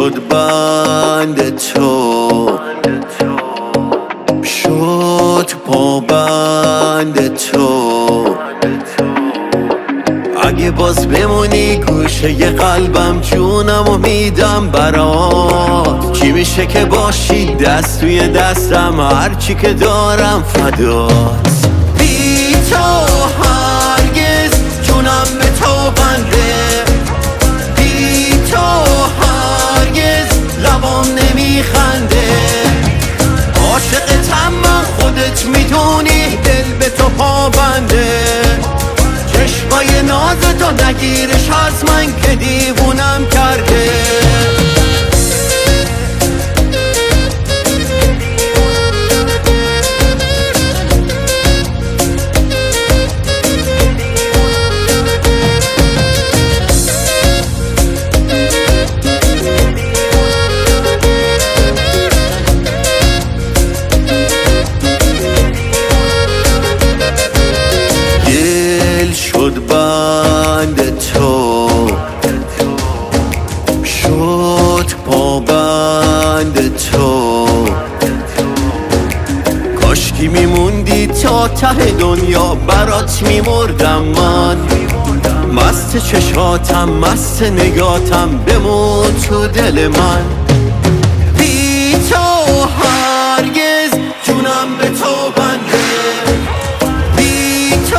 شد بند تو، شد پابند تو. اگه باز بمونی گوشه ی قلبم جونمو میدم برات. چی میشه که باشی دست توی دستم، هرچی که دارم فدات. بی تو هرگز جونم به تو بنده، بی تو هرگز لبام نمیخنده. عاشقتم من خودت میدونی، دل به تو پابنده. چشمای نازتو نگیرش از من که دیوونم کرده. دل شد بند تو، شد پابند تو. کاشکی میموندی تا ته دنیا، برات میمردم من. مست چشاتم مست نگاتم، بمون تو دل من. بی تو هرگز جونم به تو بنده، بی تو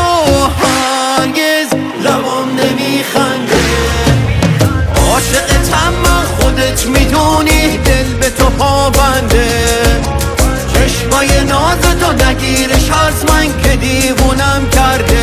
هرگز لبام نمیخنده. عاشقتم من خودت میدونی، دل به تو پابنده. چشمای نازتو نگیرش از من که دیوونم کرده.